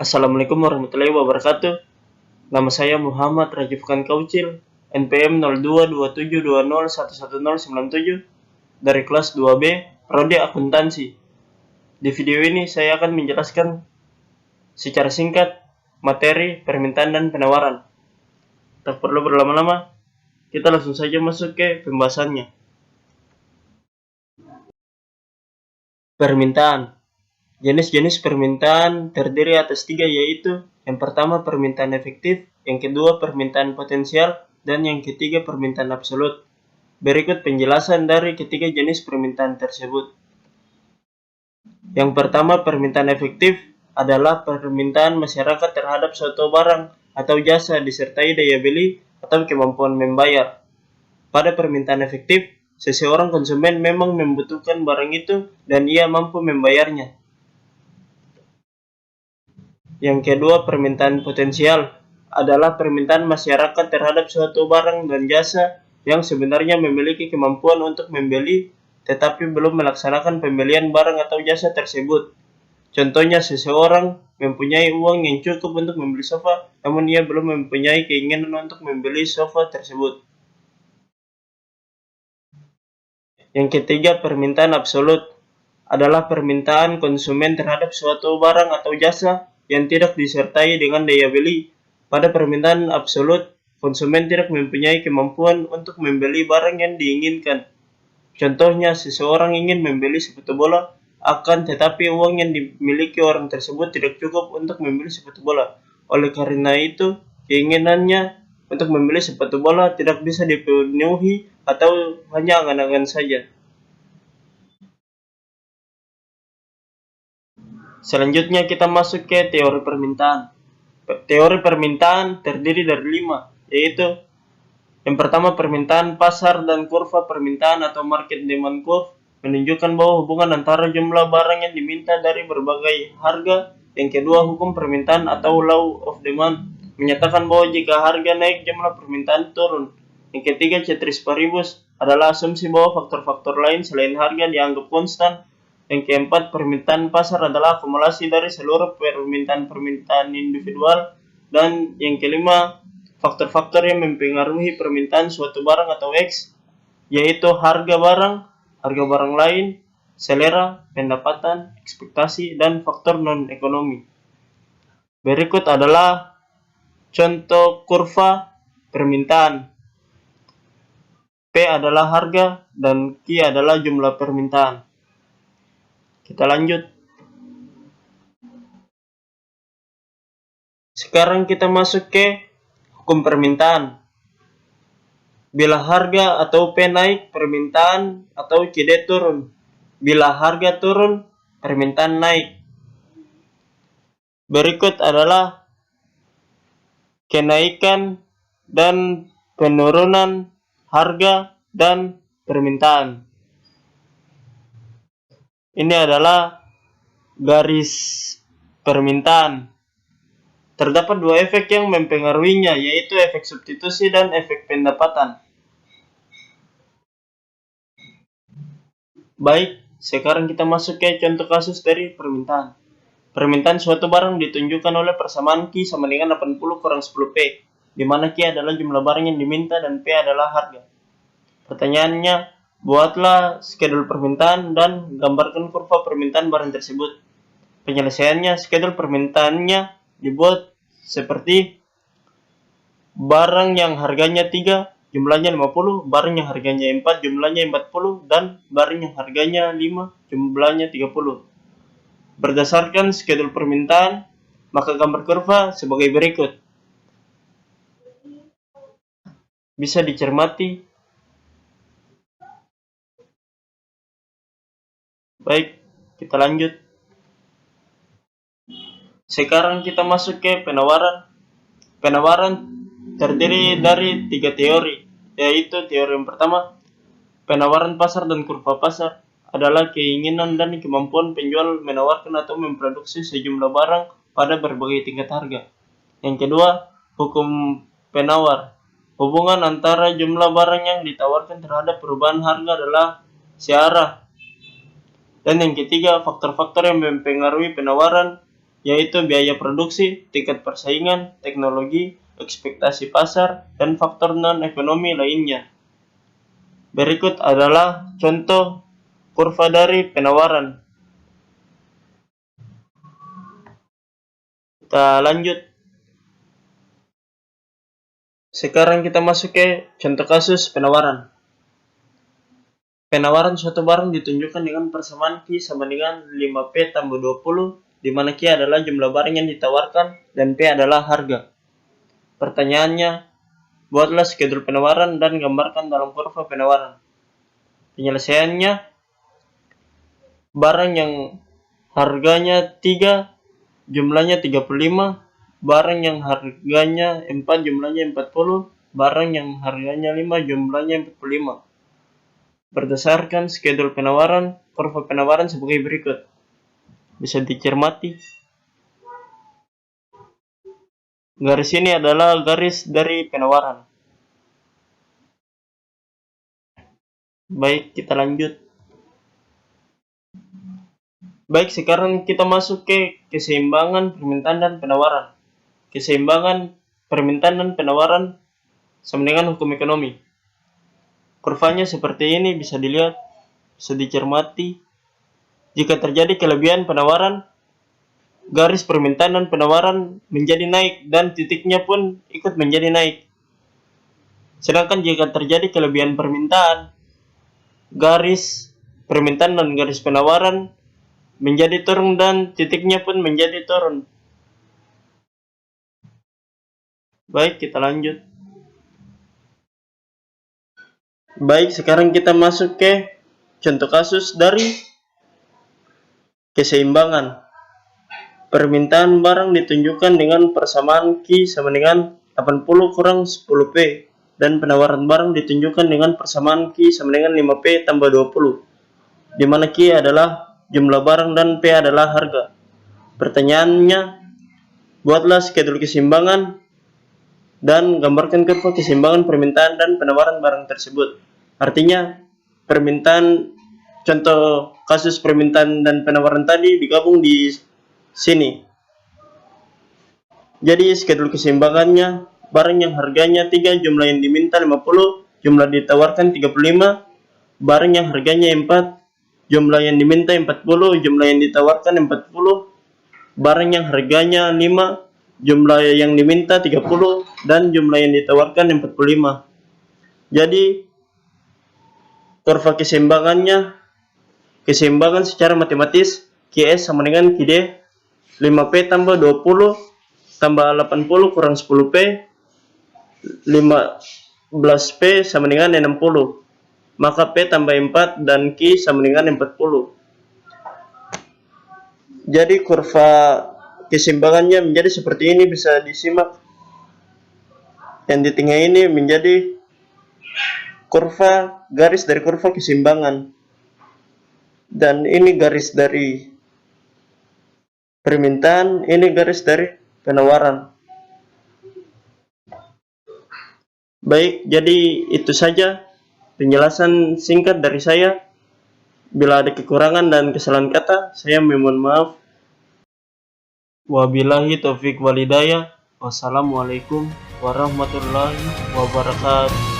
Assalamualaikum warahmatullahi wabarakatuh. Nama saya Muhammad Rajifkan Kaucil, NPM 022720111097 dari kelas 2B, Prodi Akuntansi. Di video ini saya akan menjelaskan secara singkat materi permintaan dan penawaran. Tak perlu berlama-lama, kita langsung saja masuk ke pembahasannya. Permintaan. Jenis-jenis permintaan terdiri atas 3, yaitu yang pertama permintaan efektif, yang kedua permintaan potensial, dan yang ketiga permintaan absolut. Berikut penjelasan dari ketiga jenis permintaan tersebut. Yang pertama, permintaan efektif adalah permintaan masyarakat terhadap suatu barang atau jasa disertai daya beli atau kemampuan membayar. Pada permintaan efektif, seseorang konsumen memang membutuhkan barang itu dan ia mampu membayarnya. Yang kedua, permintaan potensial adalah permintaan masyarakat terhadap suatu barang dan jasa yang sebenarnya memiliki kemampuan untuk membeli tetapi belum melaksanakan pembelian barang atau jasa tersebut. Contohnya, seseorang mempunyai uang yang cukup untuk membeli sofa, namun ia belum mempunyai keinginan untuk membeli sofa tersebut. Yang ketiga, permintaan absolut adalah permintaan konsumen terhadap suatu barang atau jasa yang tidak disertai dengan daya beli. Pada permintaan absolut, konsumen tidak mempunyai kemampuan untuk membeli barang yang diinginkan. Contohnya, seseorang ingin membeli sepatu bola, akan tetapi uang yang dimiliki orang tersebut tidak cukup untuk membeli sepatu bola. Oleh karena itu, keinginannya untuk membeli sepatu bola tidak bisa dipenuhi atau hanya angan-angan saja. Selanjutnya kita masuk ke teori permintaan. Teori permintaan terdiri dari 5, yaitu yang pertama permintaan pasar dan kurva permintaan atau market demand curve menunjukkan bahwa hubungan antara jumlah barang yang diminta dari berbagai harga. Yang kedua, hukum permintaan atau law of demand menyatakan bahwa jika harga naik jumlah permintaan turun. Yang ketiga, ceteris paribus adalah asumsi bahwa faktor-faktor lain selain harga dianggap konstan. Yang keempat, permintaan pasar adalah akumulasi dari seluruh permintaan-permintaan individual. Dan yang kelima, faktor-faktor yang mempengaruhi permintaan suatu barang atau X, yaitu harga barang lain, selera, pendapatan, ekspektasi, dan faktor non-ekonomi. Berikut adalah contoh kurva permintaan. P adalah harga dan Q adalah jumlah permintaan. Kita lanjut. Sekarang kita masuk ke hukum permintaan. Bila harga atau P naik, permintaan atau CD turun. Bila harga turun, permintaan naik. Berikut adalah kenaikan dan penurunan harga dan permintaan. Ini adalah garis permintaan. Terdapat 2 efek yang mempengaruhinya, yaitu efek substitusi dan efek pendapatan. Baik, sekarang kita masuk ke contoh kasus dari permintaan. Permintaan suatu barang ditunjukkan oleh persamaan Q sama dengan 80 kurang 10P, di mana Q adalah jumlah barang yang diminta dan P adalah harga. Pertanyaannya, buatlah skedul permintaan dan gambarkan kurva permintaan barang tersebut. Penyelesaiannya, skedul permintaannya dibuat seperti barang yang harganya 3, jumlahnya 50, barang yang harganya 4, jumlahnya 40, dan barang yang harganya 5, jumlahnya 30. Berdasarkan skedul permintaan, maka gambar kurva sebagai berikut. Bisa dicermati. Baik, kita lanjut. Sekarang kita masuk ke penawaran. Penawaran terdiri dari 3 teori, yaitu teori yang pertama, penawaran pasar dan kurva pasar adalah keinginan dan kemampuan penjual menawarkan atau memproduksi sejumlah barang pada berbagai tingkat harga. Yang kedua, hukum penawar. Hubungan antara jumlah barang yang ditawarkan terhadap perubahan harga adalah searah. Dan yang ketiga, faktor-faktor yang mempengaruhi penawaran yaitu biaya produksi, tingkat persaingan, teknologi, ekspektasi pasar, dan faktor non-ekonomi lainnya. Berikut adalah contoh kurva dari penawaran. Kita lanjut. Sekarang kita masuk ke contoh kasus penawaran. Penawaran suatu barang ditunjukkan dengan persamaan Q sama dengan 5P tambah 20, di mana Q adalah jumlah barang yang ditawarkan dan P adalah harga. Pertanyaannya, buatlah skedul penawaran dan gambarkan dalam kurva penawaran. Penyelesaiannya, barang yang harganya 3, jumlahnya 35, barang yang harganya 4, jumlahnya 40, barang yang harganya 5, jumlahnya 45. Berdasarkan skedul penawaran, kurva penawaran sebagai berikut. Bisa dicermati. Garis ini adalah garis dari penawaran. Baik, kita lanjut. Baik, sekarang kita masuk ke keseimbangan permintaan dan penawaran. Keseimbangan permintaan dan penawaran sama dengan hukum ekonomi. Kurvanya seperti ini, bisa dilihat, bisa dicermati. Jika terjadi kelebihan penawaran, garis permintaan dan penawaran menjadi naik dan titiknya pun ikut menjadi naik. Sedangkan jika terjadi kelebihan permintaan, garis permintaan dan garis penawaran menjadi turun dan titiknya pun menjadi turun. Baik, kita lanjut. Baik, sekarang kita masuk ke contoh kasus dari keseimbangan. Permintaan barang ditunjukkan dengan persamaan Q sama dengan 80 kurang 10P, dan penawaran barang ditunjukkan dengan persamaan Q sama dengan 5P tambah 20, di mana Q adalah jumlah barang dan P adalah harga. Pertanyaannya, buatlah skedul keseimbangan dan gambarkan kurva keseimbangan permintaan dan penawaran barang tersebut. Artinya, contoh kasus permintaan dan penawaran tadi digabung di sini. Jadi skedul keseimbangannya, barang yang harganya 3, jumlah yang diminta 50, jumlah ditawarkan 35, barang yang harganya 4, jumlah yang diminta 40, jumlah yang ditawarkan 40, barang yang harganya 5, jumlah yang diminta 30, dan jumlah yang ditawarkan 45. Jadi kurva keseimbangannya, keseimbangan secara matematis QS sama dengan QD 5P tambah 20 tambah 80 kurang 10P, 15P sama dengan 60. Maka P tambah 4 dan Q sama dengan 40. Jadi kurva keseimbangannya menjadi seperti ini, bisa disimak. Yang di tengah ini menjadi kurva, garis dari kurva keseimbangan. Dan ini garis dari permintaan, ini garis dari penawaran. Baik, jadi itu saja penjelasan singkat dari saya. Bila ada kekurangan dan kesalahan kata, saya mohon maaf. Wabillahi taufik walhidayah. Wassalamualaikum warahmatullahi wabarakatuh.